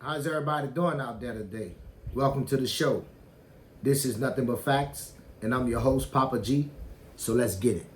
How's everybody doing out there today? Welcome to the show. This is Nothing But Facts, and I'm your host, Papa G. So let's get it.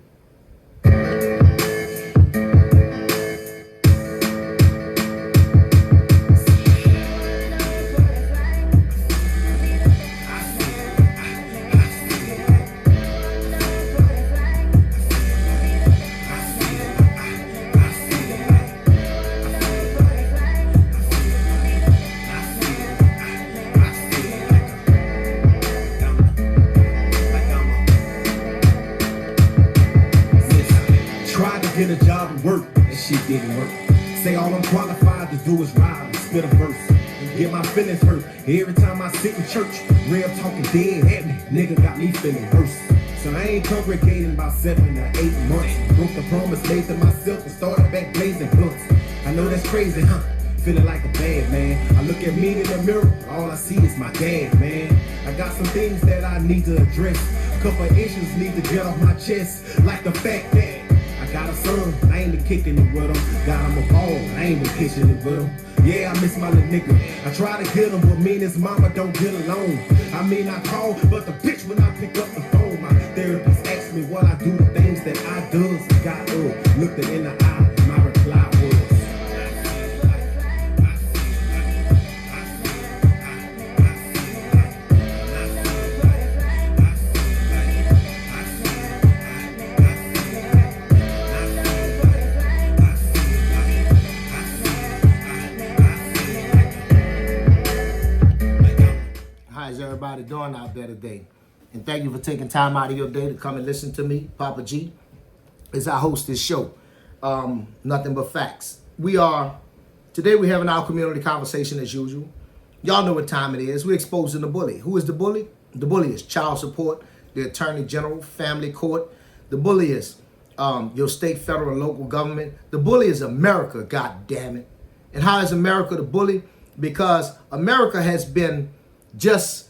Get a job and work, that shit didn't work. Say all I'm qualified to do is rhyme and spit a verse. Get my feelings hurt every time I sit in church. Real talking dead at me, nigga got me feeling worse. So I ain't congregating about 7 or 8 months. Broke the promise made to myself and started back blazing blunts. I know that's crazy, huh? Feeling like a bad man. I look at me in the mirror, all I see is my dad, man. I got some things that I need to address. Couple issues need to get off my chest, like the fact that I got a son, I ain't been kicking it with him. Got him a ball, I ain't been kissing it with him. Yeah, I miss my little nigga. I try to get him, but me and his mama don't get along. I mean, I call, but the bitch when I pick up the phone, my therapist asks me what I do, the things that I does. Got up, looked her in the eye, my reply was, How's everybody doing out there today? And thank you for taking time out of your day to come and listen to me, Papa G, as I host this show, Nothing But Facts. Today we're having our community conversation as usual. Y'all know what time it is. We're exposing the bully. Who is the bully? The bully is child support, the attorney general, family court. The bully is your state, federal, and local government. The bully is America, god damn it. And how is America the bully? Because America has been just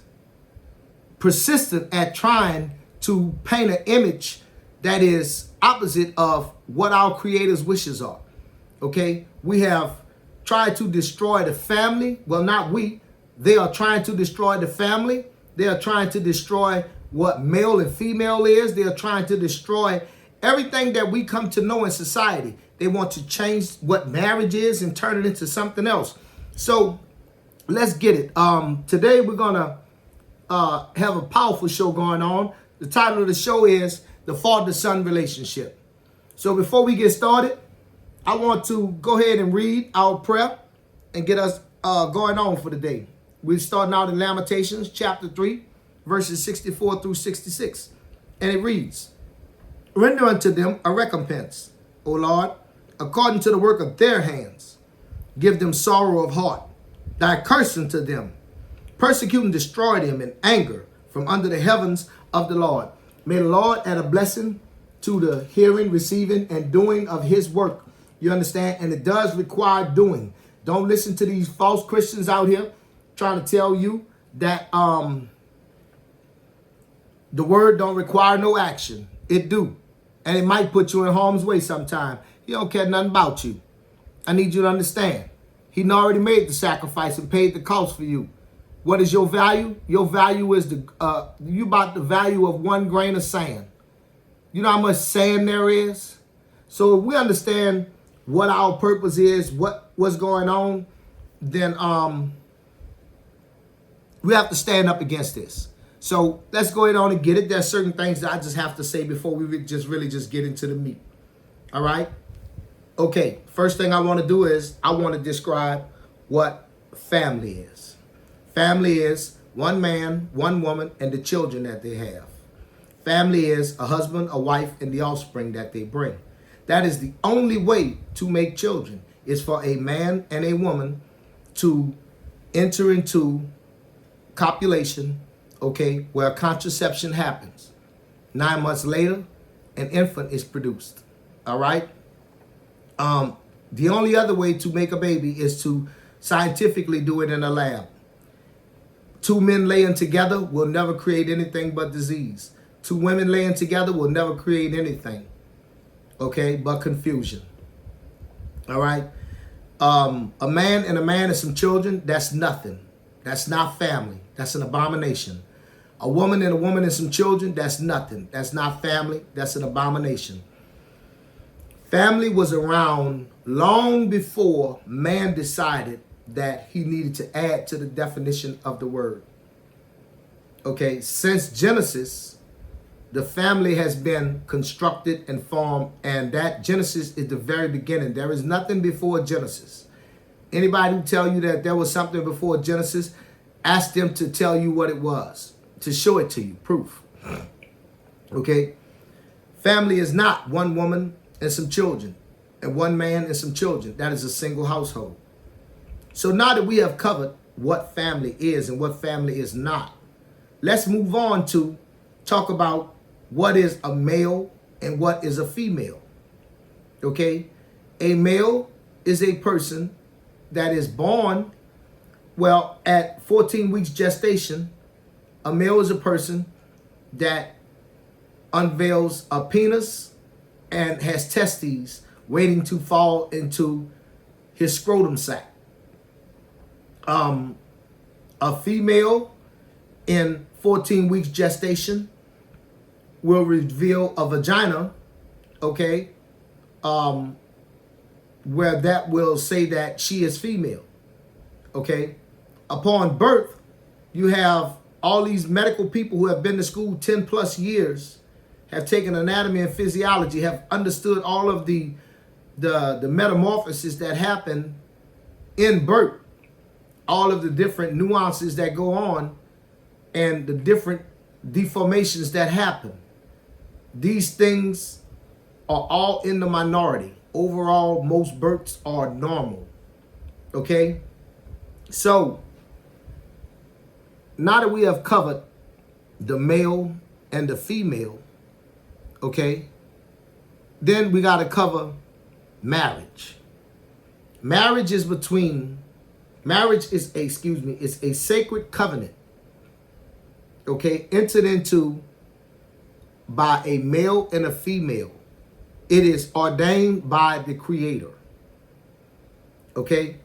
persistent at trying to paint an image that is opposite of what our creator's wishes are. Okay? We have tried to destroy the family. Well, not we. They are trying to destroy the family. They are trying to destroy what male and female is. They are trying to destroy everything that we come to know in society. They want to change what marriage is and turn it into something else. So let's get it. Today we're gonna have a powerful show going on. The title of the show is The Father-Son Relationship. So before we get started, I want to go ahead and read our prayer and get us going on for the day. We're starting out in Lamentations chapter 3, verses 64 through 66. And it reads, "Render unto them a recompense, O Lord, according to the work of their hands. Give them sorrow of heart. Thy curse unto them. Persecute and destroy them in anger from under the heavens of the Lord." May the Lord add a blessing to the hearing, receiving, and doing of his work. You understand? And it does require doing. Don't listen to these false Christians out here trying to tell you that the word don't require no action. It do. And it might put you in harm's way sometime. He don't care nothing about you. I need you to understand. He already made the sacrifice and paid the cost for you. What is your value? Your value is you about the value of 1 grain of sand. You know how much sand there is? So if we understand what our purpose is, what's going on, then we have to stand up against this. So let's go ahead on and get it. There's certain things that I just have to say before we really get into the meat. All right? Okay, first thing I want to do is I want to describe what family is. Family is one man, one woman, and the children that they have. Family is a husband, a wife, and the offspring that they bring. That is the only way to make children, is for a man and a woman to enter into copulation, okay, where contraception happens. 9 months later, an infant is produced. All right? The only other way to make a baby is to scientifically do it in a lab. 2 men laying together will never create anything but disease. 2 women laying together will never create anything, okay, but confusion. All right? A man and some children, that's nothing. That's not family. That's an abomination. A woman and some children, that's nothing. That's not family. That's an abomination. Family was around long before man decided that he needed to add to the definition of the word. Okay, since Genesis, the family has been constructed and formed, and that Genesis is the very beginning. There is nothing before Genesis. Anybody who tell you that there was something before Genesis, ask them to tell you what it was, to show it to you, proof. Okay, family is not one woman and some children, and one man and some children. That is a single household. So now that we have covered what family is and what family is not, let's move on to talk about what is a male and what is a female. Okay, a male is a person that is born, well, at 14 weeks gestation. A male is a person that unveils a penis and has testes waiting to fall into his scrotum sac. A female in 14 weeks gestation will reveal a vagina, okay, where that will say that she is female, okay. Upon birth, you have all these medical people who have been to school 10 plus years, have taken anatomy and physiology, have understood all of the metamorphosis that happen in birth, all of the different nuances that go on and the different deformations that happen. These things are all in the minority. Overall, most births are normal. Okay? So, now that we have covered the male and the female, okay, then we got to cover marriage. Marriage is a sacred covenant, okay, entered into by a male and a female. It is ordained by the Creator, okay.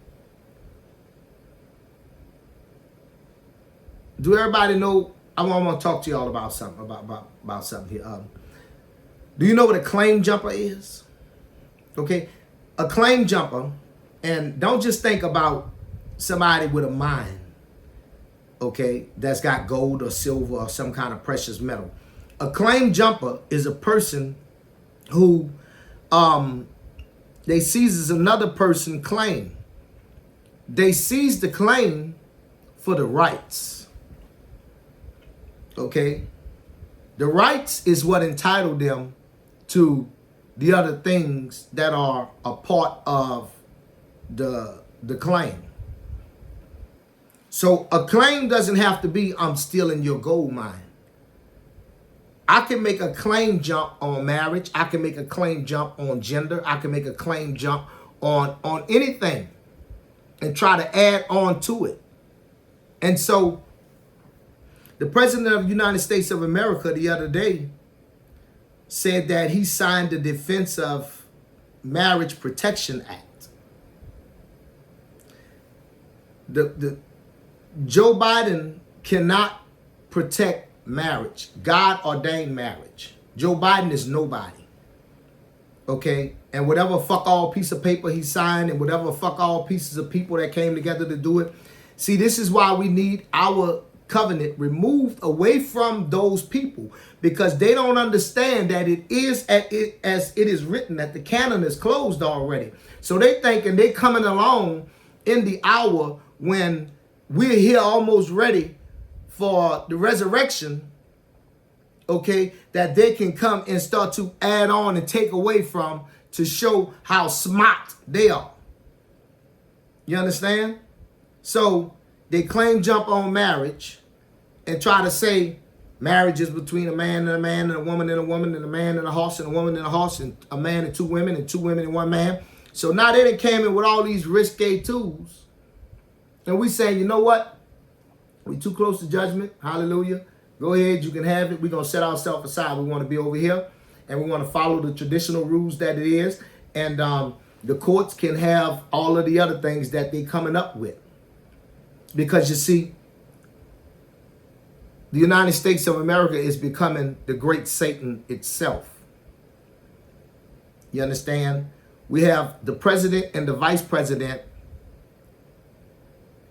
Do everybody know? I want to talk to y'all about something about something here. Do you know what a claim jumper is? Okay, a claim jumper, and don't just think about somebody with a mine, okay, that's got gold or silver or some kind of precious metal. A claim jumper is a person who they seizes another person claim. They seize the claim for the rights. Okay? The rights is what entitled them to the other things that are a part of the claim. So a claim doesn't have to be, I'm stealing your gold mine. I can make a claim jump on marriage. I can make a claim jump on gender. I can make a claim jump on anything and try to add on to it. And so the President of the United States of America the other day said that he signed the Defense of Marriage Protection Act. The Joe Biden cannot protect marriage, God ordained marriage. Joe Biden is nobody. Okay? And whatever fuck all piece of paper he signed and whatever fuck all pieces of people that came together to do it. See, this is why we need our covenant removed away from those people, because they don't understand that it is as it is written, that the canon is closed already. So they thinking they coming along in the hour when we're here almost ready for the resurrection, okay, that they can come and start to add on and take away from to show how smart they are. You understand? So they claim jump on marriage and try to say marriage is between a man and a man and a woman and a woman and a man and a horse and a woman and a horse and a man and two women and one man. So now they done came in with all these risque tools. And we say, you know what? We too close to judgment. Hallelujah. Go ahead. You can have it. We're going to set ourselves aside. We want to be over here. And we want to follow the traditional rules that it is. And the courts can have all of the other things that they're coming up with. Because you see, the United States of America is becoming the great Satan itself. You understand? We have the president and the vice president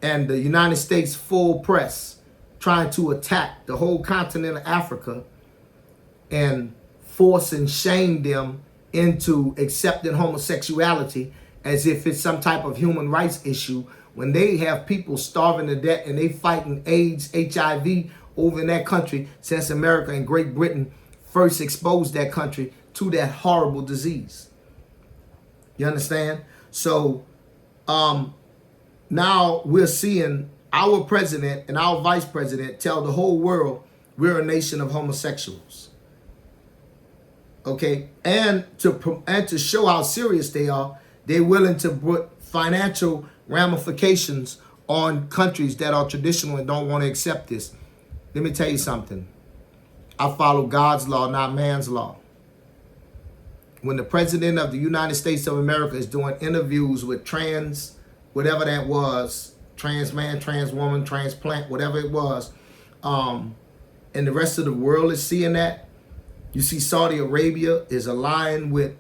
and the United States full press trying to attack the whole continent of Africa and force and shame them into accepting homosexuality as if it's some type of human rights issue, when they have people starving to death and they fighting AIDS, HIV over in that country since America and Great Britain first exposed that country to that horrible disease. You understand? So now we're seeing our president and our vice president tell the whole world we're a nation of homosexuals. Okay, and to show how serious they are, they're willing to put financial ramifications on countries that are traditional and don't want to accept this. Let me tell you something. I follow God's law, not man's law. When the president of the United States of America is doing interviews with trans, whatever that was, trans man, trans woman, transplant, whatever it was, and the rest of the world is seeing that. You see Saudi Arabia is aligned with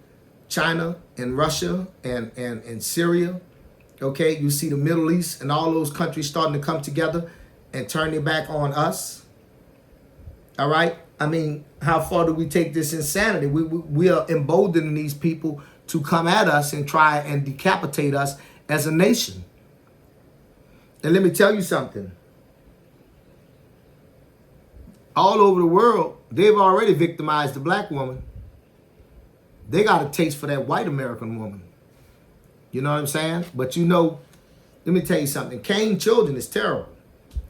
China and Russia and Syria. Okay, you see the Middle East and all those countries starting to come together and turn their back on us. All right. I mean, how far do we take this insanity? We are emboldening these people to come at us and try and decapitate us as a nation. And let me tell you something. All over the world, they've already victimized the black woman. They got a taste for that white American woman. You know what I'm saying? But you know, let me tell you something. Cain children is terrible.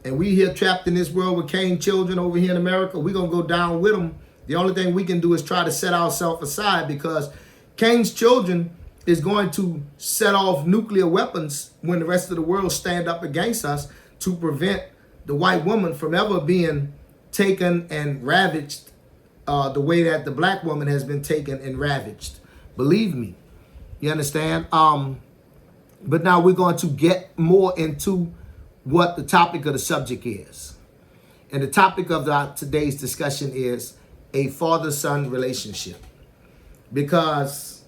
And we here trapped in this world with Cain children over here in America. We're going to go down with them. The only thing we can do is try to set ourselves aside, because Cain's children is going to set off nuclear weapons when the rest of the world stand up against us to prevent the white woman from ever being taken and ravaged the way that the black woman has been taken and ravaged. Believe me. You understand? But now we're going to get more into what the topic of the subject is. And the topic of today's discussion is a father-son relationship. Because,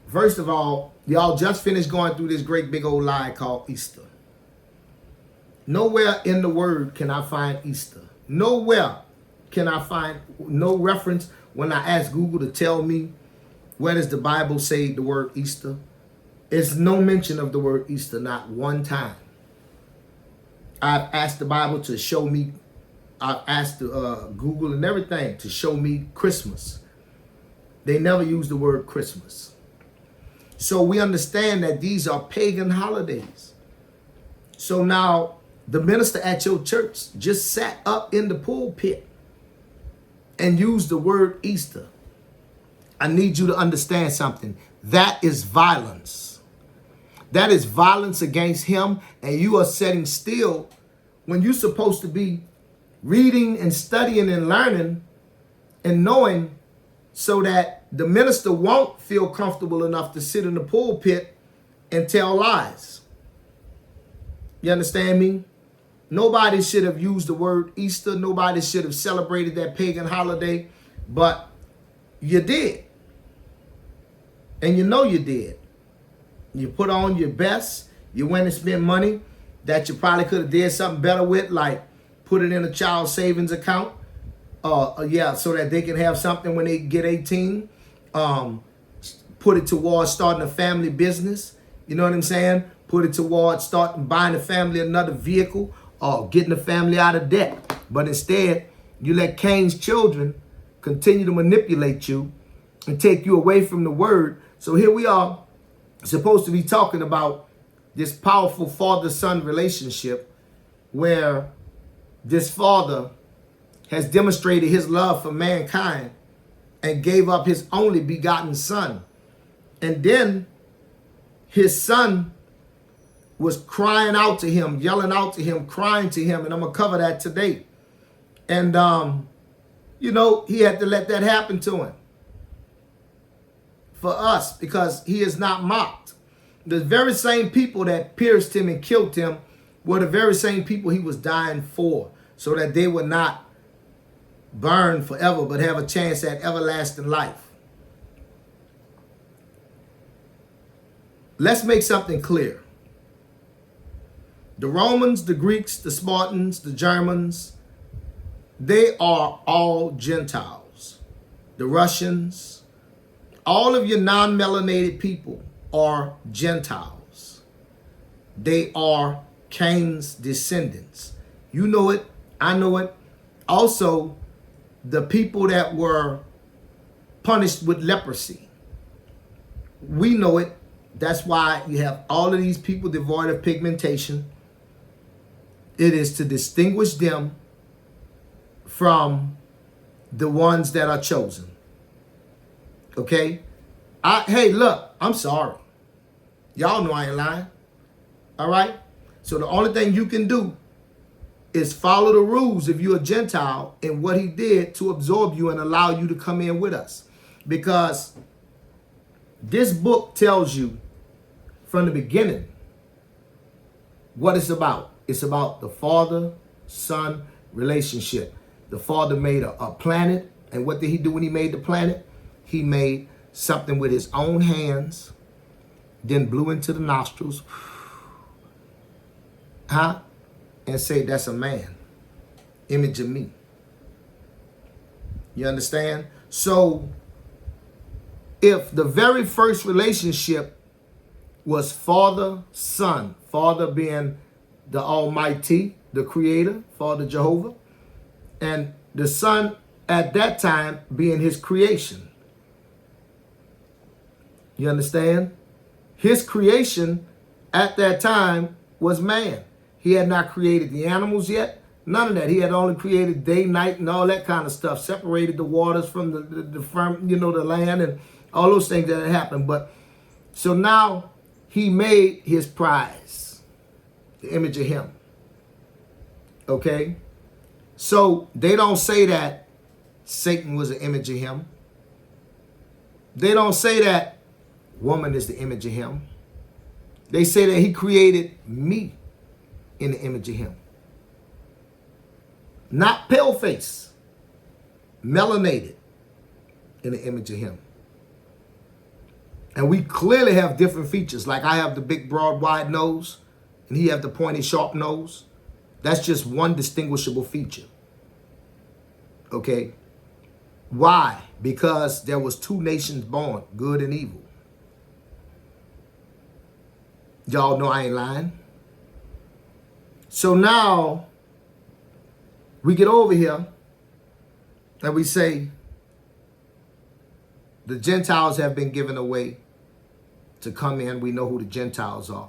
first of all, y'all just finished going through this great big old lie called Easter. Nowhere in the word can I find Easter. Nowhere can I find no reference when I ask Google to tell me where does the Bible say the word Easter. There's no mention of the word Easter, not one time. I've asked the Bible to show me, I've asked Google and everything to show me Christmas. They never use the word Christmas. So we understand that these are pagan holidays. So now the minister at your church just sat up in the pulpit and used the word Easter. I need you to understand something. That is violence. That is violence against him, and you are sitting still when you're supposed to be reading and studying and learning and knowing, so that the minister won't feel comfortable enough to sit in the pulpit and tell lies. You understand me? Nobody should have used the word Easter. Nobody should have celebrated that pagan holiday, but you did. And you know you did. You put on your best. You went and spent money that you probably could have did something better with, like put it in a child savings account. So that they can have something when they get 18. Put it towards starting a family business. You know what I'm saying? Put it towards buying a family another vehicle, or getting the family out of debt. But instead, you let Cain's children continue to manipulate you and take you away from the word. So here we are, supposed to be talking about this powerful father-son relationship, where this father has demonstrated his love for mankind and gave up his only begotten son. And then his son was crying out to him, yelling out to him, crying to him. And I'm going to cover that today. And, he had to let that happen to him. for us because he is not mocked. The very same people that pierced him and killed him were the very same people he was dying for, so that they would not burn forever, but have a chance at everlasting life. Let's make something clear. The Romans, the Greeks, the Spartans, the Germans, they are all Gentiles. The Russians, all of your non-melanated people are Gentiles. They are Cain's descendants. You know it. I know it. Also, the people that were punished with leprosy. We know it. That's why you have all of these people devoid of pigmentation. It is to distinguish them from the ones that are chosen. Okay? Hey, look, I'm sorry. Y'all know I ain't lying. All right? So the only thing you can do is follow the rules if you're a Gentile and what he did to absorb you and allow you to come in with us. Because this book tells you from the beginning what it's about. It's about the father-son relationship. The father made a planet. And what did he do when he made the planet? He made something with his own hands, then blew into the nostrils, and say, that's a man, image of me. You understand? So if the very first relationship was father-son, father being the Almighty, the Creator, Father Jehovah, and the Son at that time being his creation. You understand? His creation at that time was man. He had not created the animals yet. None of that. He had only created day, night, and all that kind of stuff. Separated the waters from the firm, the land, and all those things that had happened. But so now he made his prize, the image of him. Okay? So they don't say that Satan was an image of him. They don't say that woman is the image of him. They say that he created me in the image of him. Not pale face, melanated in the image of him. And we clearly have different features. Like I have the big, broad, wide nose, and he have the pointy, sharp nose. That's just one distinguishable feature. Okay? Why? Because there was two nations born, good and evil. Y'all know I ain't lying. So now we get over here and we say the Gentiles have been given away to come in. We know who the Gentiles are.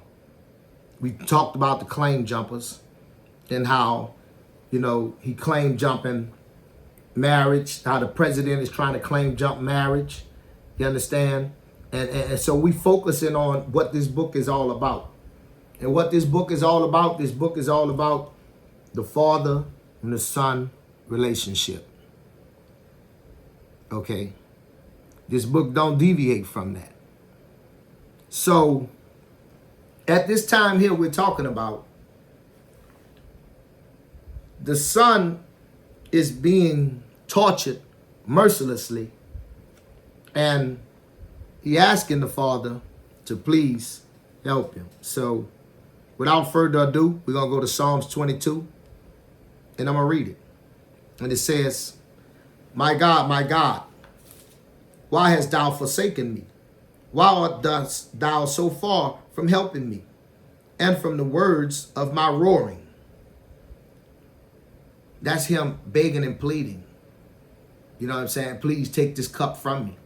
We talked about the claim jumpers and how, he claim jumping marriage, how the president is trying to claim jump marriage. You understand? And so we focusing on what this book is all about. And what this book is all about the father and the son relationship. Okay? This book don't deviate from that. So at this time here we're talking about the son is being tortured mercilessly, and he asking the father to please help him. So without further ado, we're going to go to Psalms 22, and I'm going to read it. And it says, my God, why hast thou forsaken me? Why art thou so far from helping me, and from the words of my roaring? That's him begging and pleading. You know what I'm saying? Please take this cup from me.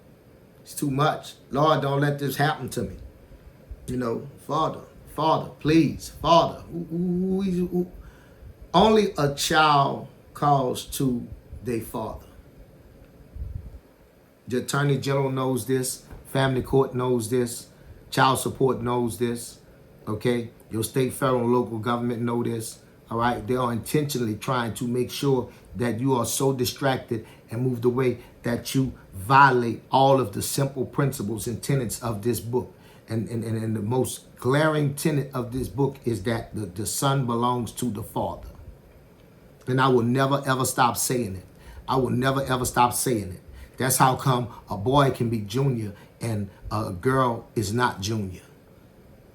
It's too much. Lord, don't let this happen to me. Father, please, Father. Only a child calls to their father. The Attorney General knows this. Family Court knows this. Child Support knows this. Okay? Your state, federal, and local government know this. All right. They are intentionally trying to make sure that you are so distracted and moved away that you violate all of the simple principles and tenets of this book. And the most glaring tenet of this book is that the son belongs to the father. And I will never, ever stop saying it. I will never, ever stop saying it. That's how come a boy can be junior and a girl is not junior.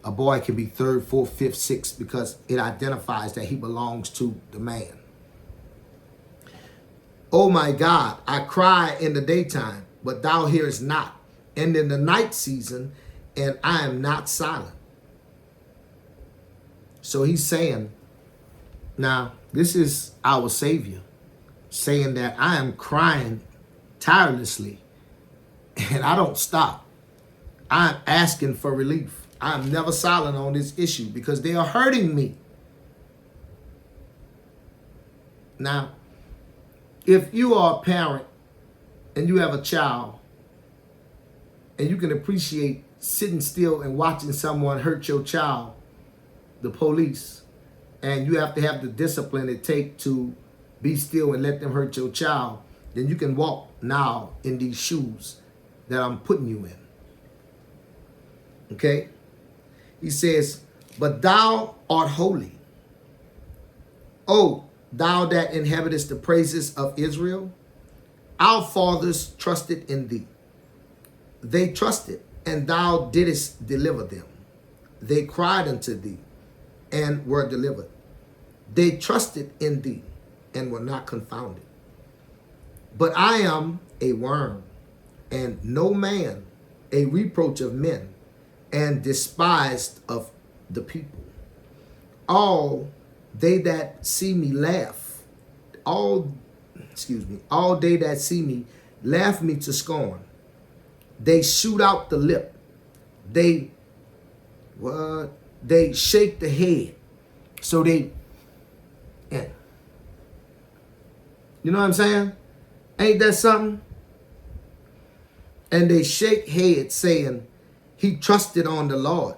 A boy can be third, fourth, fifth, sixth, because it identifies that he belongs to the man. Oh my God, I cry in the daytime, but thou hearest not. And in the night season, and I am not silent. So he's saying, now, this is our Savior saying that I am crying tirelessly and I don't stop. I'm asking for relief. I'm never silent on this issue because they are hurting me. Now, if you are a parent and you have a child and you can appreciate sitting still and watching someone hurt your child, the police, and you have to have the discipline it takes to be still and let them hurt your child, then you can walk now in these shoes that I'm putting you in. Okay? He says, but thou art holy. O thou that inhabitest the praises of Israel, our fathers trusted in thee. They trusted, and thou didst deliver them. They cried unto thee, and were delivered. They trusted in thee, and were not confounded. But I am a worm, and no man, a reproach of men, and despised of the people. All they that see me laugh, all they that see me laugh me to scorn. They shoot out the lip. They shake the head. So you know what I'm saying? Ain't that something? And they shake heads, saying, he trusted on the Lord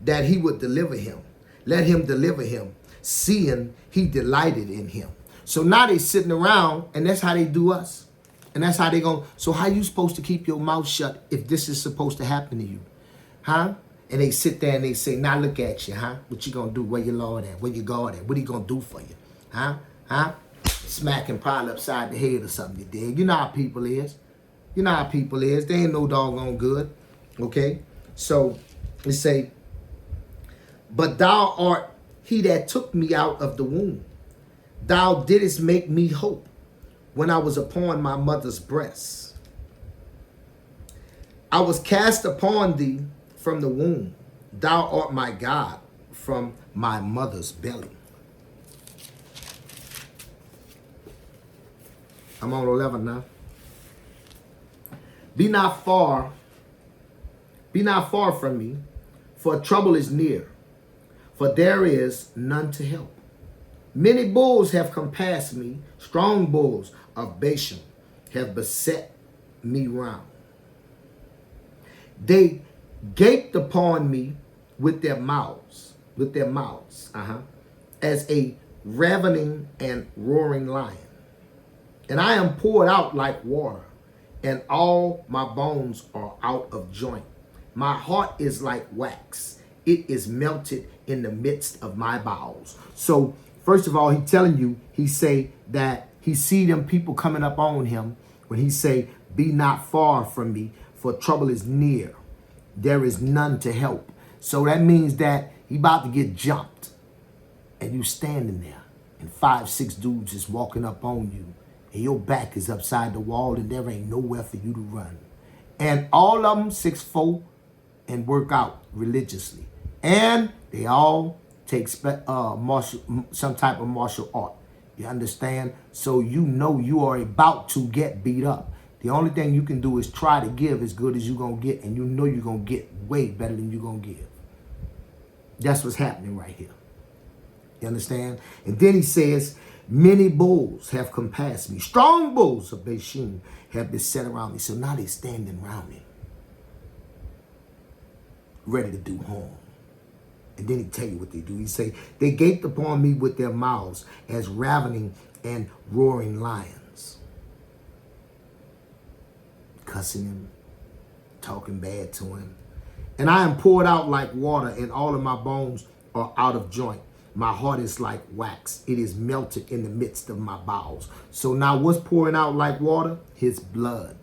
that he would deliver him. Let him deliver him, seeing he delighted in him. So now they sitting around, and that's how they do us. And that's how they go. So how you supposed to keep your mouth shut if this is supposed to happen to you? Huh? And they sit there and they say, now look at you, huh? What you gonna do? Where your Lord at? Where your God at? What he gonna do for you? Huh? Huh? Smacking probably upside the head or something, you dig? You know how people is. You know how people is. They ain't no doggone good. Okay? So, we say, but thou art he that took me out of the womb. Thou didst make me hope when I was upon my mother's breast. I was cast upon thee from the womb. Thou art my God from my mother's belly. I'm on 11 now. Be not far from me, for trouble is near, for there is none to help. Many bulls have compassed me, strong bulls of Bashan have beset me round. They gaped upon me with their mouths, as a ravening and roaring lion. And I am poured out like water, and all my bones are out of joint. My heart is like wax. It is melted in the midst of my bowels. So, first of all, he telling you, he say that he see them people coming up on him when he say, be not far from me, for trouble is near. There is none to help. So that means that he about to get jumped. And you standing there, and 5, 6 dudes is walking up on you, and your back is upside the wall, and there ain't nowhere for you to run. And all of them 6'4" and work out religiously. And they all take some type of martial art. You understand? So you know you are about to get beat up. The only thing you can do is try to give as good as you're going to get, and you know you're going to get way better than you're going to give. That's what's happening right here. You understand? And then he says, many bulls have compassed me. Strong bulls of Bashan have been set around me. So now they're standing around him, ready to do harm. And then he tell you what they do. He say, they gaped upon me with their mouths as ravening and roaring lions. Cussing him, talking bad to him. And I am poured out like water, and all of my bones are out of joint. My heart is like wax. It is melted in the midst of my bowels. So now what's pouring out like water? His blood.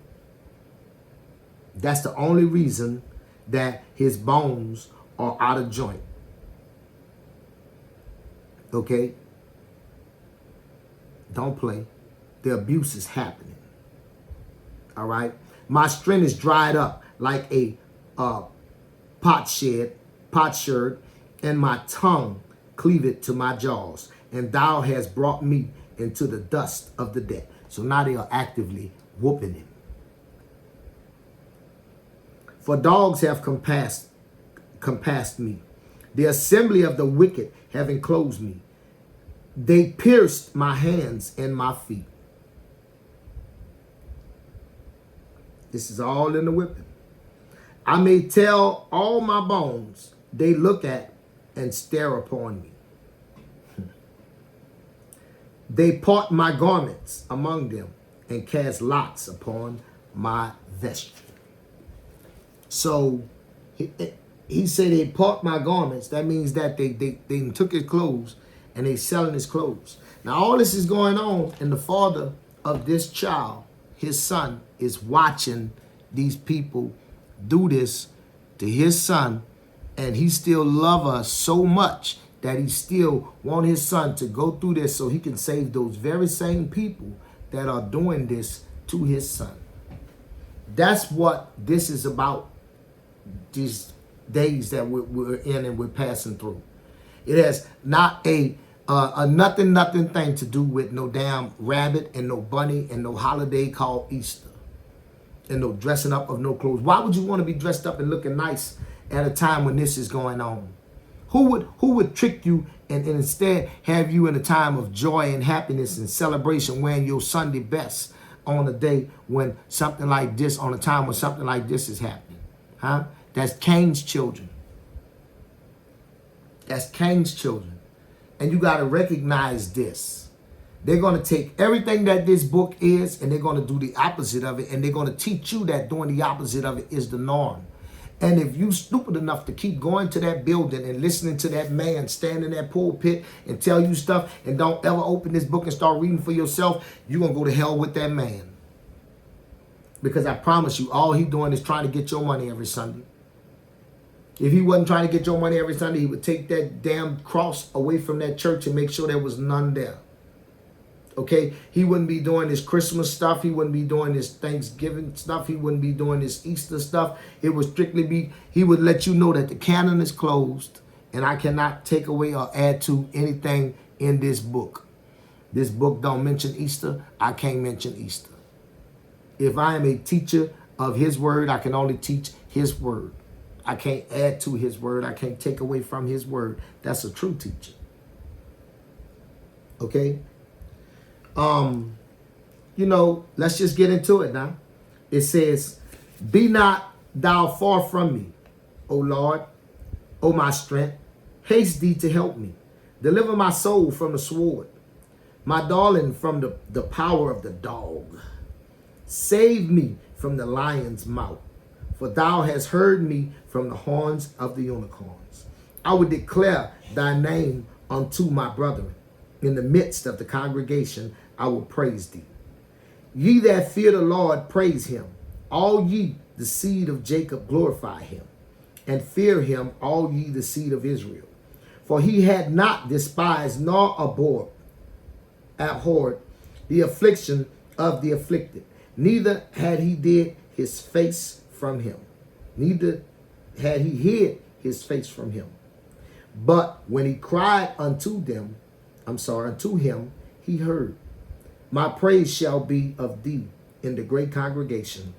That's the only reason that his bones are out of joint. Okay? Don't play. The abuse is happening. All right? My strength is dried up like a potsherd, and my tongue cleaved to my jaws. And thou hast brought me into the dust of the dead. So now they are actively whooping him. For dogs have compassed me. The assembly of the wicked have enclosed me. They pierced my hands and my feet. This is all in the whipping. I may tell all my bones, they look at and stare upon me. They part my garments among them and cast lots upon my vesture. So he said they part my garments. That means that they took his clothes and they selling his clothes. Now all this is going on, and the father of this child, his son, is watching these people do this to his son, and he still love us so much that he still want his son to go through this so he can save those very same people that are doing this to his son. That's what this is about, these days that we're in and we're passing through. It has not a nothing thing to do with no damn rabbit and no bunny and no holiday called Easter and no dressing up of no clothes. Why would you want to be dressed up and looking nice at a time when this is going on? Who would trick you and instead have you in a time of joy and happiness and celebration wearing your Sunday best on a day when something like this, on a time when something like this is happening? Huh? That's Cain's children. That's Cain's children. And you got to recognize this. They're going to take everything that this book is and they're going to do the opposite of it. And they're going to teach you that doing the opposite of it is the norm. And if you stupid enough to keep going to that building and listening to that man stand in that pulpit and tell you stuff and don't ever open this book and start reading for yourself, you're going to go to hell with that man. Because I promise you, all he's doing is trying to get your money every Sunday. If he wasn't trying to get your money every Sunday, he would take that damn cross away from that church and make sure there was none there. Okay? He wouldn't be doing this Christmas stuff. He wouldn't be doing this Thanksgiving stuff. He wouldn't be doing this Easter stuff. It would strictly be, he would let you know that the canon is closed and I cannot take away or add to anything in this book. This book don't mention Easter. I can't mention Easter. If I am a teacher of his word, I can only teach his word. I can't add to his word. I can't take away from his word. That's a true teacher. Okay? Let's just get into it now. It says, be not thou far from me, O Lord, O my strength. Haste thee to help me. Deliver my soul from the sword, my darling from the power of the dog. Save me from the lion's mouth, for thou hast heard me from the horns of the unicorns. I will declare thy name unto my brethren. In the midst of the congregation, I will praise thee. Ye that fear the Lord, praise him. All ye, the seed of Jacob, glorify him. And fear him, all ye, the seed of Israel. For he had not despised nor abhorred the affliction of the afflicted. Neither had he hid his face from him. Neither had he hid his face from him. But when he cried unto him, he heard. My praise shall be of thee in the great congregation.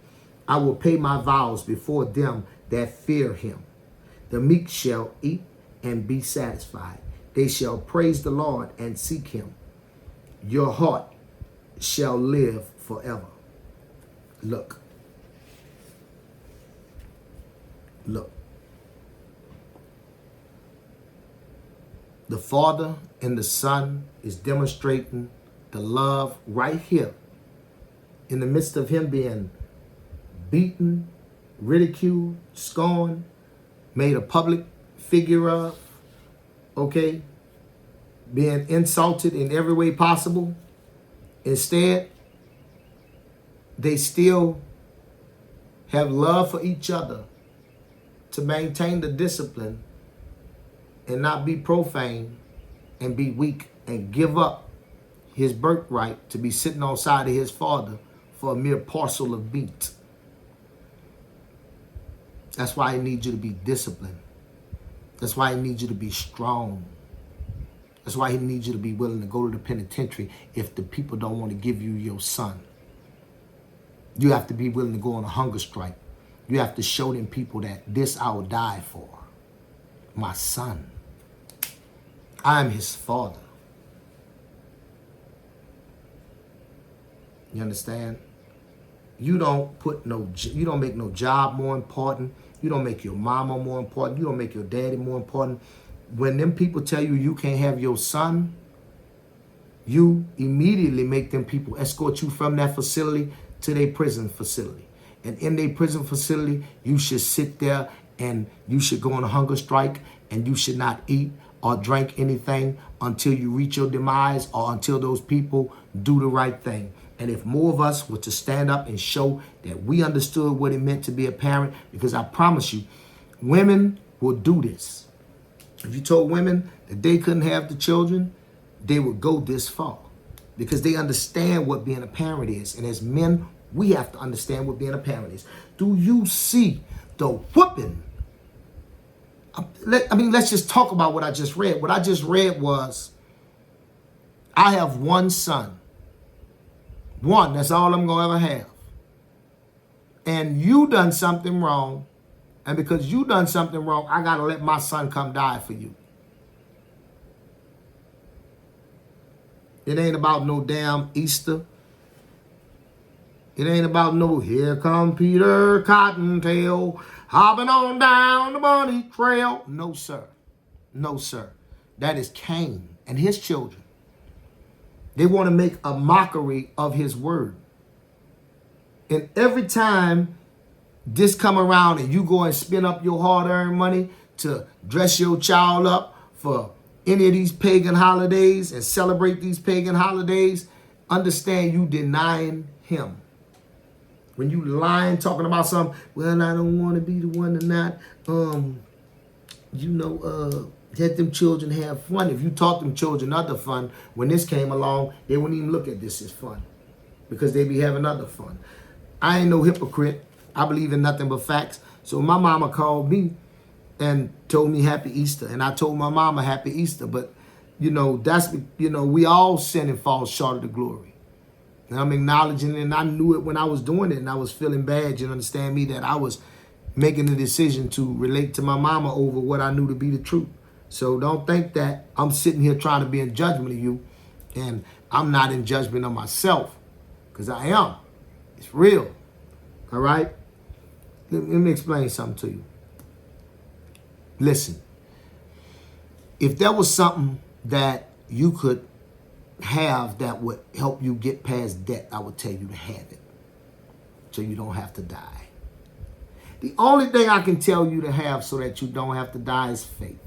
I will pay my vows before them that fear him. The meek shall eat and be satisfied. They shall praise the Lord and seek him. Your heart shall live forever. Look. The Father and the Son is demonstrating the love right here in the midst of him being beaten, ridiculed, scorned, made a public figure of, okay, being insulted in every way possible. Instead, they still have love for each other to maintain the discipline and not be profane and be weak and give up his birthright to be sitting on side of his father for a mere parcel of meat. That's why he needs you to be disciplined. That's why he needs you to be strong. That's why he needs you to be willing to go to the penitentiary if the people don't want to give you your son. You have to be willing to go on a hunger strike. You have to show them people that this I will die for. My son. I am his father. You understand? You don't make no job more important. You don't make your mama more important. You don't make your daddy more important. When them people tell you you can't have your son, you immediately make them people escort you from that facility to their prison facility. And in their prison facility, you should sit there and you should go on a hunger strike and you should not eat or drink anything until you reach your demise or until those people do the right thing. And if more of us were to stand up and show that we understood what it meant to be a parent, because I promise you, women will do this. If you told women that they couldn't have the children, they would go this far because they understand what being a parent is. And as men, we have to understand what being a parent is. Do you see the whooping? Let's just talk about what I just read. What I just read was, I have one son. One, that's all I'm going to ever have. And you done something wrong. And because you done something wrong, I got to let my son come die for you. It ain't about no damn Easter. It ain't about no, here come Peter Cottontail, hopping on down the bunny trail. No, sir. No, sir. That is Cain and his children. They want to make a mockery of his word. And every time this come around and you go and spend up your hard-earned money to dress your child up for any of these pagan holidays and celebrate these pagan holidays, understand you denying him. When you lying, talking about something, well, I don't want to be the one to not, let them children have fun. If you taught them children other fun, when this came along, they wouldn't even look at this as fun because they be having other fun. I ain't no hypocrite. I believe in nothing but facts. So my mama called me and told me Happy Easter. And I told my mama Happy Easter. But, we all sin and fall short of the glory. And I'm acknowledging it, and I knew it when I was doing it, and I was feeling bad, you understand me, that I was making the decision to relate to my mama over what I knew to be the truth. So don't think that I'm sitting here trying to be in judgment of you, and I'm not in judgment of myself, because I am. It's real. All right? Let me explain something to you. Listen, if there was something that you could have that would help you get past death, I would tell you to have it so you don't have to die. The only thing I can tell you to have so that you don't have to die is faith.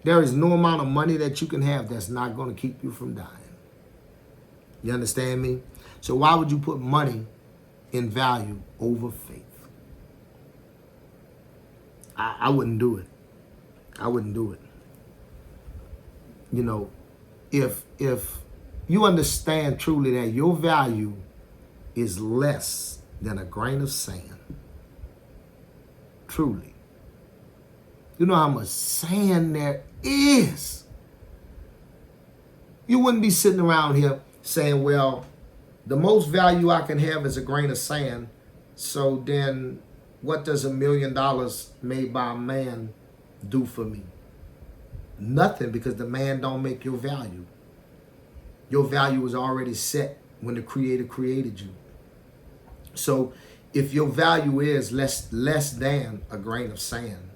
There is no amount of money that you can have that's not going to keep you from dying. You understand me? So why would you put money in value over faith? I wouldn't do it. I wouldn't do it. If you understand truly that your value is less than a grain of sand, truly, you know how much sand there is. You wouldn't be sitting around here saying, well, the most value I can have is a grain of sand. So then what does $1 million made by a man do for me? Nothing, because the man don't make your value. Your value was already set when the Creator created you. So if your value is less than a grain of sand,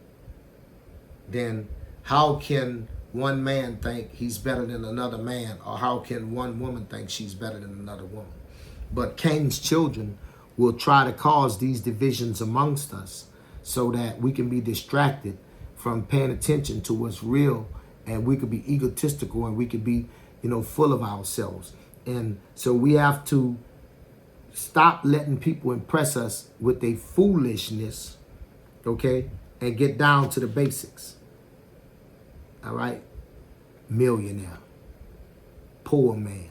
then how can one man think he's better than another man, or how can one woman think she's better than another woman? But Cain's children will try to cause these divisions amongst us so that we can be distracted from paying attention to what's real, and we could be egotistical, and we could be, full of ourselves. And so we have to stop letting people impress us with their foolishness, okay, and get down to the basics. All right? Millionaire, poor man.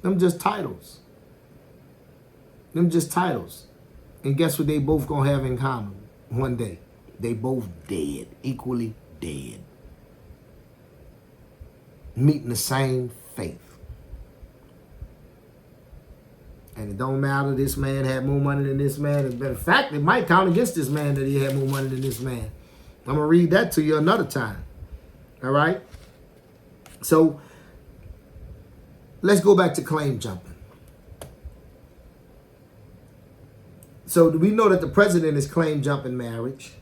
Them just titles. Them just titles. And guess what they both gonna have in common one day? They both dead, equally dead. Meeting the same fate. And it don't matter, this man had more money than this man. In fact, it might count against this man that he had more money than this man. I'm gonna read that to you another time. All right? So, let's go back to claim jumping. So we know that the president is claim jumping marriage,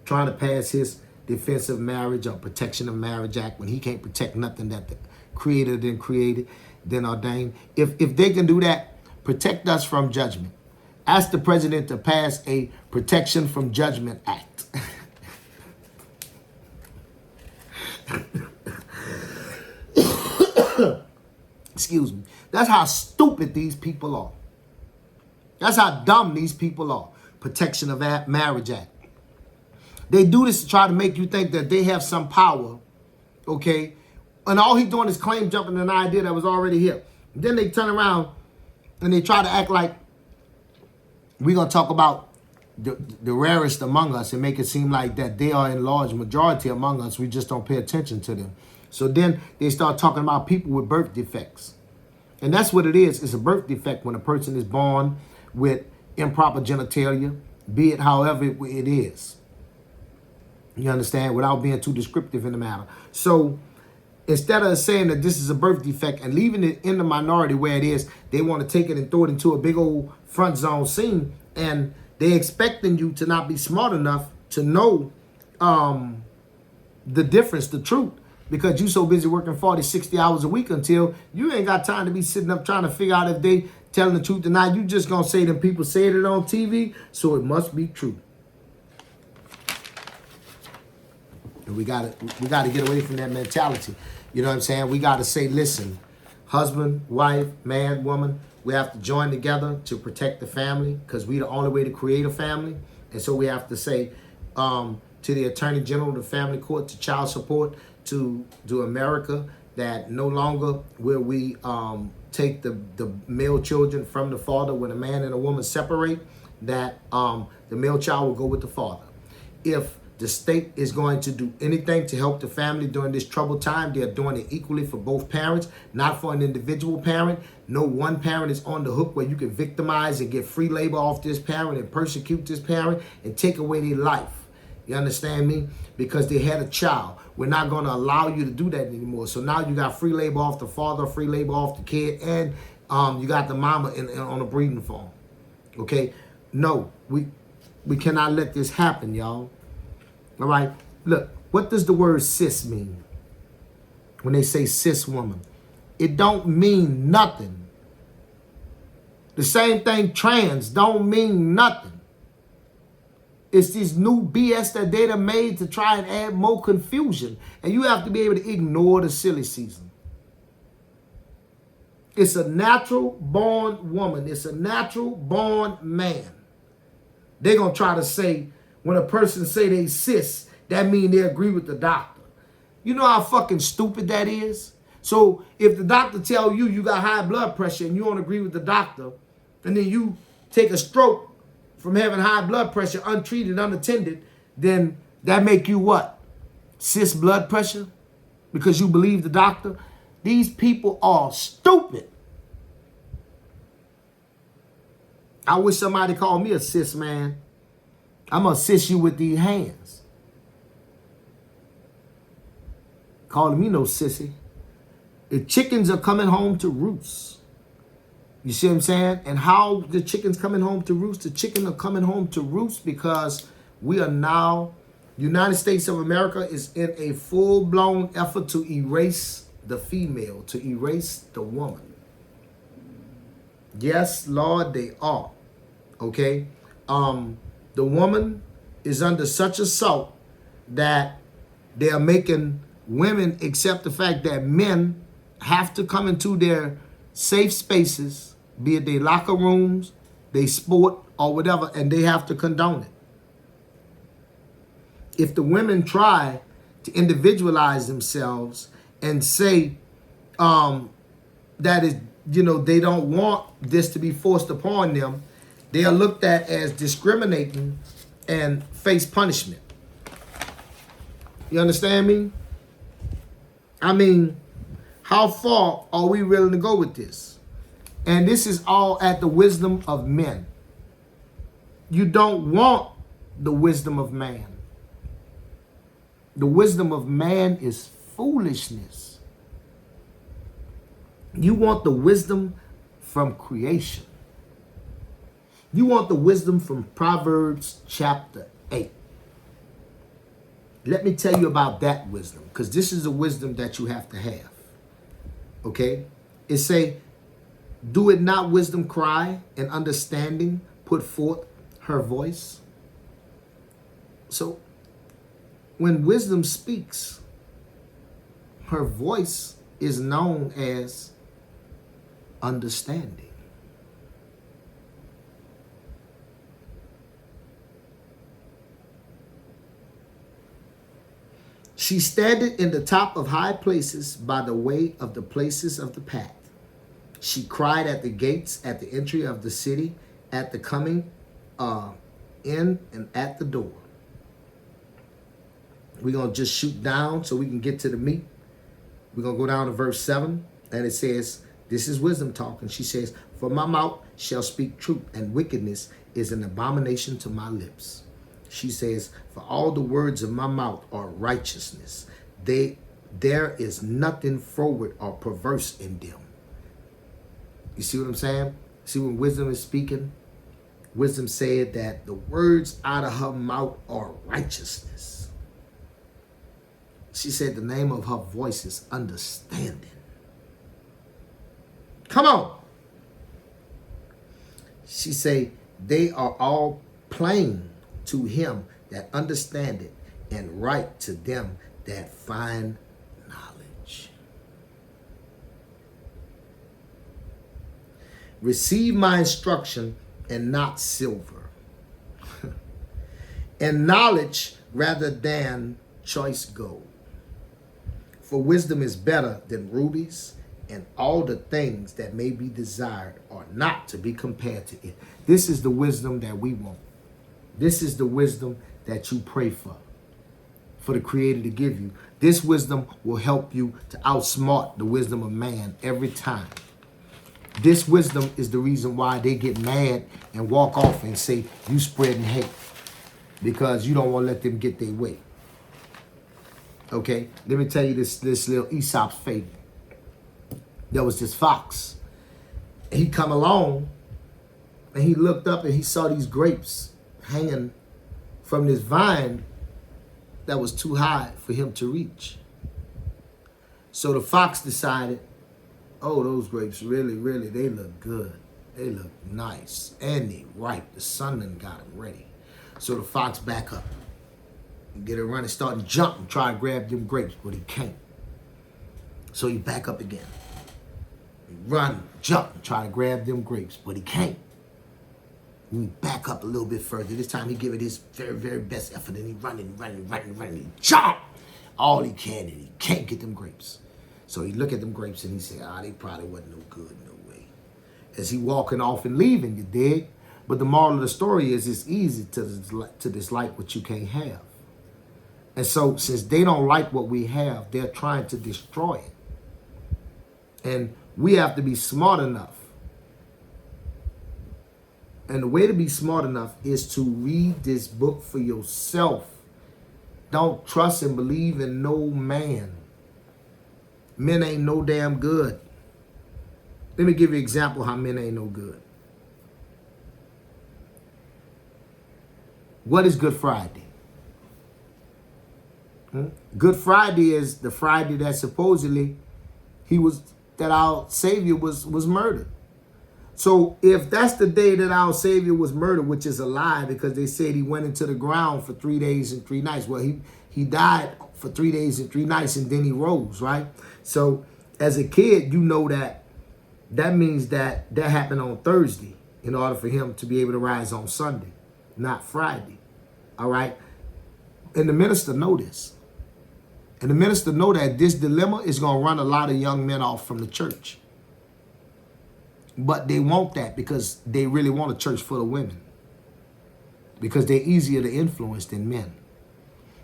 trying to pass his Defense of Marriage or Protection of Marriage Act when he can't protect nothing that the Creator then ordained. If they can do that, protect us from judgment. Ask the president to pass a Protection from Judgment Act. Excuse me. That's how stupid these people are. That's how dumb these people are. Protection of Marriage Act. They do this to try to make you think that they have some power, okay? And all he's doing is claim jumping an idea that was already here. And then they turn around and they try to act like we're going to talk about the rarest among us and make it seem like that they are in large majority among us. We just don't pay attention to them. So then they start talking about people with birth defects. And that's what it is. It's a birth defect when a person is born with improper genitalia, be it however it is. You understand? Without being too descriptive in the matter. So instead of saying that this is a birth defect and leaving it in the minority where it is, they want to take it and throw it into a big old front zone scene. And they expecting you to not be smart enough to know the difference, the truth. Because you so busy working 40, 60 hours a week until you ain't got time to be sitting up trying to figure out if they telling the truth or not. You just going to say them people said it on TV, so it must be true. And we got to get away from that mentality. You know what I'm saying? We got to say, listen, husband, wife, man, woman, we have to join together to protect the family because we the only way to create a family. And so we have to say to the Attorney General, the family court, to child support, to America, that no longer will we take the male children from the father when a man and a woman separate, that the male child will go with the father. If the state is going to do anything to help the family during this troubled time, they're doing it equally for both parents, not for an individual parent. No one parent is on the hook where you can victimize and get free labor off this parent and persecute this parent and take away their life. You understand me? Because they had a child. We're not going to allow you to do that anymore. So now you got free labor off the father, free labor off the kid, and you got the mama on a breeding farm. Okay? No, we cannot let this happen, y'all. All right? Look, what does the word cis mean? When they say cis woman, it don't mean nothing. The same thing, trans, don't mean nothing. It's this new BS that they done made to try and add more confusion. And you have to be able to ignore the silly season. It's a natural born woman. It's a natural born man. They're going to try to say, when a person say they cis, that means they agree with the doctor. You know how fucking stupid that is? So if the doctor tell you you got high blood pressure and you don't agree with the doctor, and then you take a stroke from having high blood pressure, untreated, unattended, then that make you what? Cis blood pressure? Because you believe the doctor? These people are stupid. I wish somebody called me a cis man. I'm going to cis you with these hands. Calling me no sissy. The chickens are coming home to roost. You see what I'm saying? And how the chicken's coming home to roost? The chicken are coming home to roost because we are now United States of America is in a full-blown effort to erase the female, to erase the woman. Yes, Lord, they are. Okay? The woman is under such assault that they are making women accept the fact that men have to come into their safe spaces, be it their locker rooms, they sport, or whatever, and they have to condone it. If the women try to individualize themselves and say that is, they don't want this to be forced upon them, they are looked at as discriminating and face punishment. You understand me? I mean, how far are we willing to go with this? And this is all at the wisdom of men. You don't want the wisdom of man. The wisdom of man is foolishness. You want the wisdom from creation. You want the wisdom from Proverbs chapter 8. Let me tell you about that wisdom, because this is the wisdom that you have to have. Okay? It say, do it not wisdom cry, and understanding put forth her voice? So, when wisdom speaks, her voice is known as understanding. She standeth in the top of high places by the way of the places of the path. She cried at the gates, at the entry of the city, at the coming in and at the door. We're going to just shoot down so we can get to the meat. We're going to go down to verse 7, and it says, this is wisdom talking. She says, for my mouth shall speak truth, and wickedness is an abomination to my lips. She says, for all the words of my mouth are righteousness. There is nothing froward or perverse in them. You see what I'm saying? See, when wisdom is speaking, wisdom said that the words out of her mouth are righteousness. She said the name of her voice is understanding. Come on. She say, they are all plain to him that understandeth, and right to them that find knowledge. Receive my instruction and not silver, and knowledge rather than choice gold. For wisdom is better than rubies, and all the things that may be desired are not to be compared to it. This is the wisdom that we want. This is the wisdom that you pray for the Creator to give you. This wisdom will help you to outsmart the wisdom of man every time. This wisdom is the reason why they get mad and walk off and say, you spreading hate, because you don't want to let them get their way. Okay, let me tell you this little Aesop's fable. There was this fox. He come along and he looked up and he saw these grapes hanging from this vine that was too high for him to reach. So the fox decided, oh, those grapes really, they look good. They look nice. And they ripe. The sun done got them ready. So the fox back up and get a run and start to jump and try to grab them grapes, but he can't. So he back up again. He run, jump, and try to grab them grapes, but he can't. And he back up a little bit further. This time he give it his very, very best effort, and he running. He jump all he can, and he can't get them grapes. So he look at them grapes and he say, they probably wasn't no good, no way. As he walking off and leaving, you dig? But the moral of the story is it's easy to dislike what you can't have. And so since they don't like what we have, they're trying to destroy it. And we have to be smart enough. And the way to be smart enough is to read this book for yourself. Don't trust and believe in no man. Men ain't no damn good. Let me give you an example how men ain't no good. What is Good Friday? Good Friday is the Friday that supposedly that our Savior was murdered. So if that's the day that our Savior was murdered, which is a lie because they said he went into the ground for 3 days and 3 nights. Well, he died for 3 days and 3 nights and then he rose, right? So as a kid, you know that means that happened on Thursday in order for him to be able to rise on Sunday, not Friday, all right? And the minister know this. And the minister know that this dilemma is going to run a lot of young men off from the church. But they want that because they really want a church full of women. Because they're easier to influence than men.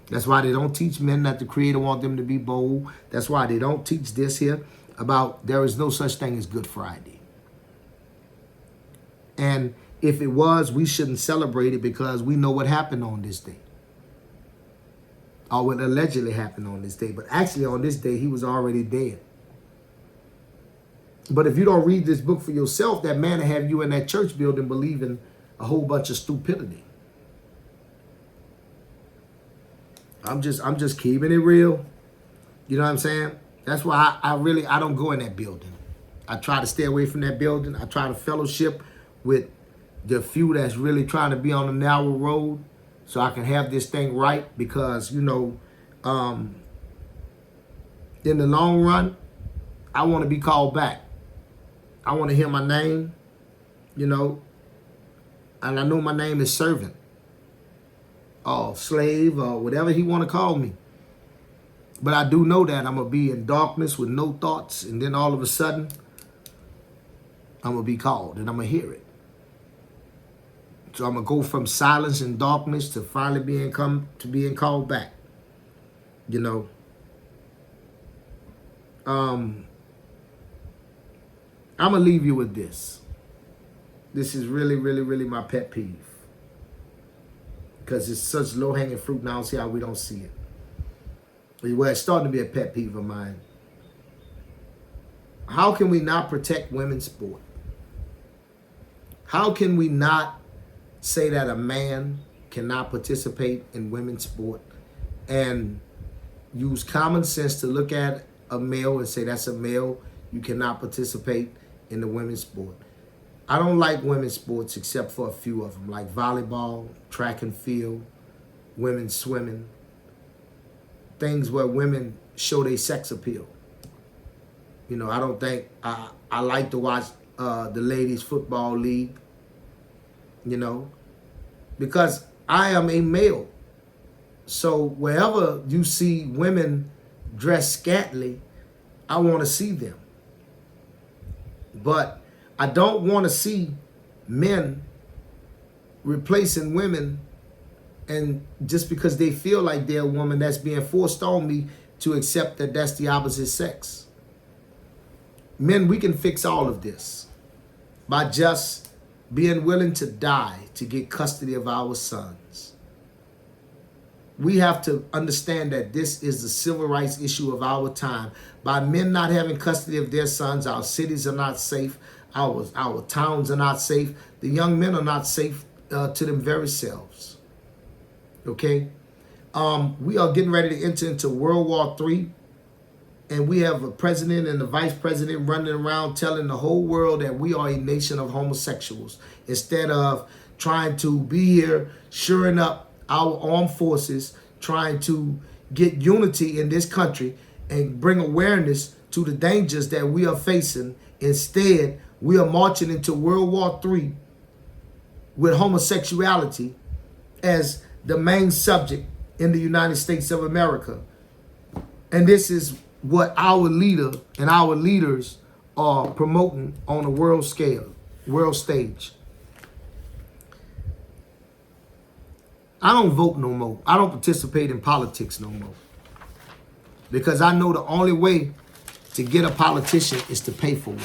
That's why they don't teach men that the Creator want them to be bold. That's why they don't teach this here about there is no such thing as Good Friday. And if it was, we shouldn't celebrate it because we know what happened on this day. Or what allegedly happened on this day. But actually on this day, he was already dead. But if you don't read this book for yourself, that man will have you in that church building believing a whole bunch of stupidity. I'm just keeping it real. You know what I'm saying? That's why I don't go in that building. I try to stay away from that building. I try to fellowship with the few that's really trying to be on the narrow road so I can have this thing right because, you know, in the long run, I want to be called back. I want to hear my name, you know, and I know my name is servant or slave or whatever he want to call me. But I do know that I'm going to be in darkness with no thoughts, and then all of a sudden, I'm going to be called, and I'm going to hear it. So I'm going to go from silence and darkness to finally being called back, you know. I'm going to leave you with this. This is really, really, really my pet peeve. Because it's such low-hanging fruit now. I don't see how we don't see it. Well, it's starting to be a pet peeve of mine. How can we not protect women's sport? How can we not say that a man cannot participate in women's sport and use common sense to look at a male and say that's a male, you cannot participate in the women's sport? I don't like women's sports except for a few of them, like volleyball, track and field, women's swimming, things where women show their sex appeal. You know, I don't think, I like to watch the ladies football league, you know, because I am a male. So wherever you see women dressed scantily, I want to see them. But I don't want to see men replacing women and just because they feel like they're a woman, that's being forced on me to accept that that's the opposite sex. Men, we can fix all of this by just being willing to die to get custody of our sons. We have to understand that this is the civil rights issue of our time. By men not having custody of their sons, our cities are not safe. Our towns are not safe. The young men are not safe to them very selves. Okay? We are getting ready to enter into World War III. And we have a president and a vice president running around telling the whole world that we are a nation of homosexuals. Instead of trying to be here, shoring up our armed forces, trying to get unity in this country and bring awareness to the dangers that we are facing. Instead, we are marching into World War III with homosexuality as the main subject in the United States of America. And this is what our leader and our leaders are promoting on a world scale, world stage. I don't vote no more. I don't participate in politics no more. Because I know the only way to get a politician is to pay for one.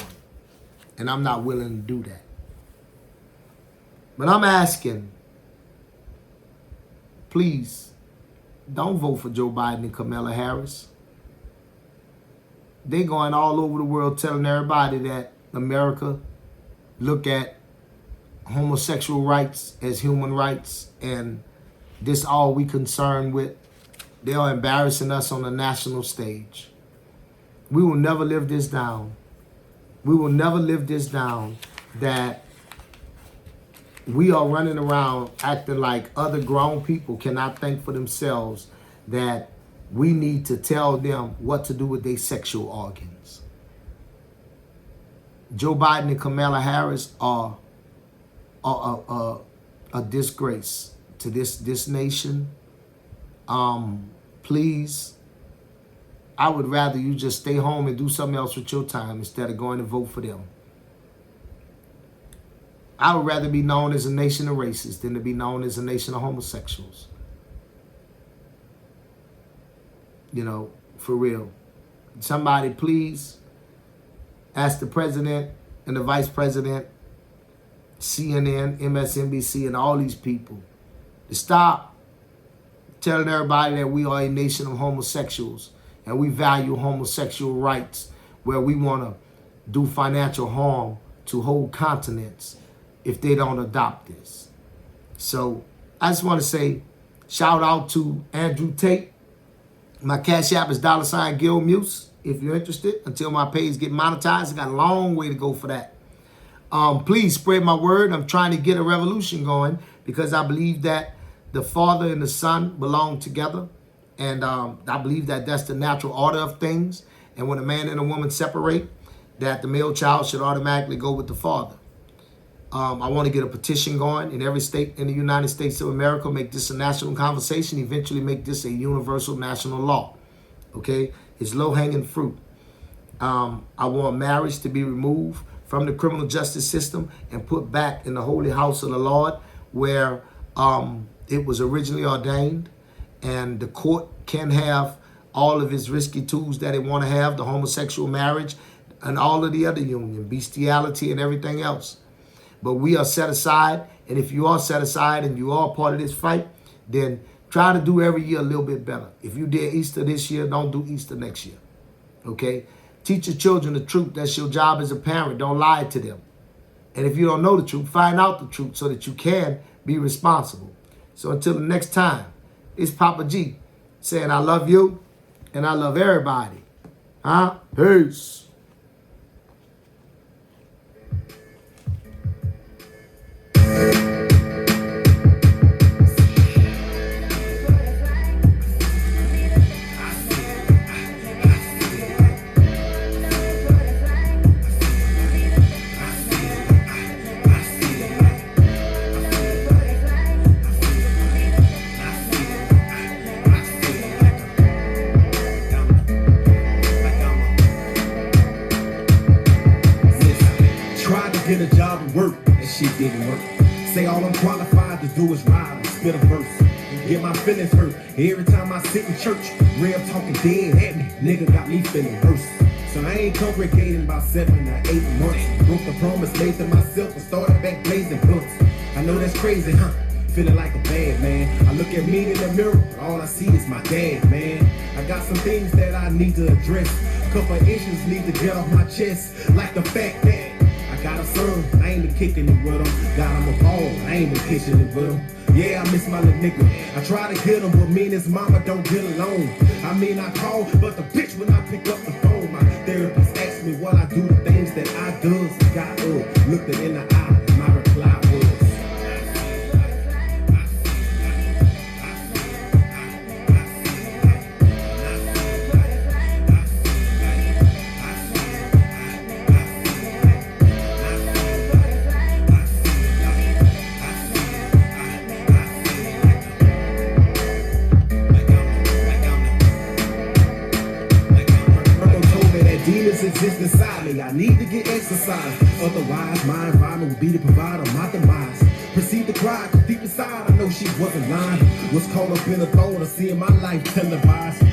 And I'm not willing to do that. But I'm asking, please, don't vote for Joe Biden and Kamala Harris. They going all over the world telling everybody that America look at homosexual rights as human rights and this all we concerned with. They are embarrassing us on the national stage. We will never live this down. We will never live this down that we are running around acting like other grown people cannot think for themselves, that we need to tell them what to do with their sexual organs. Joe Biden and Kamala Harris are a disgrace to this nation. Please, I would rather you just stay home and do something else with your time instead of going to vote for them. I would rather be known as a nation of racists than to be known as a nation of homosexuals. You know, for real. Somebody please ask the president and the vice president, CNN, MSNBC, and all these people to stop telling everybody that we are a nation of homosexuals and we value homosexual rights, where we want to do financial harm to whole continents if they don't adopt this. So I just want to say shout out to Andrew Tate. My Cash App is $Gil Muse if you're interested. Until my page get monetized, I got a long way to go for that. Please spread my word. I'm trying to get a revolution going because I believe that the Father and the Son belong together. And I believe that that's the natural order of things. And when a man and a woman separate, that the male child should automatically go with the father. I want to get a petition going in every state in the United States of America, make this a national conversation, eventually make this a universal national law. Okay? It's low-hanging fruit. I want marriage to be removed from the criminal justice system and put back in the holy house of the Lord, where it was originally ordained, and the court can have all of its risky tools that it want to have, the homosexual marriage and all of the other union, bestiality and everything else. But we are set aside, and if you are set aside and you are part of this fight, then try to do every year a little bit better. If you did Easter this year, don't do Easter next year, okay? Teach your children the truth. That's your job as a parent. Don't lie to them. And if you don't know the truth, find out the truth so that you can be responsible. So until the next time, it's Papa G saying I love you and I love everybody. Peace. Get a job and work, and shit didn't work. Say all I'm qualified to do is rhyme and spit a verse. Get my feelings hurt every time I sit in church. Real talking dead at me, nigga got me feeling worse. So I ain't congregating about 7 or 8 months. Broke the promise made to myself and started back blazing books. I know that's crazy, huh? Feeling like a bad man. I look at me in the mirror, all I see is my dad, man. I got some things that I need to address. Couple issues need to get off my chest, like the fact that I got a son, I ain't been kicking it with him. Got him a ball, I ain't been kissing it with him. Yeah, I miss my little nigga. I try to get him, but me and his mama don't get along. I mean, I call, but the bitch when I pick up the phone, my therapist asked me what I do, the things that I does. Got up, looked it in the eye, and my reply was, exist inside me. I need to get exercise. Otherwise, my environment will be the provider of my demise. Proceed to cry, cause deep inside I know she wasn't lying. Was caught up in the thought of seeing my life televised.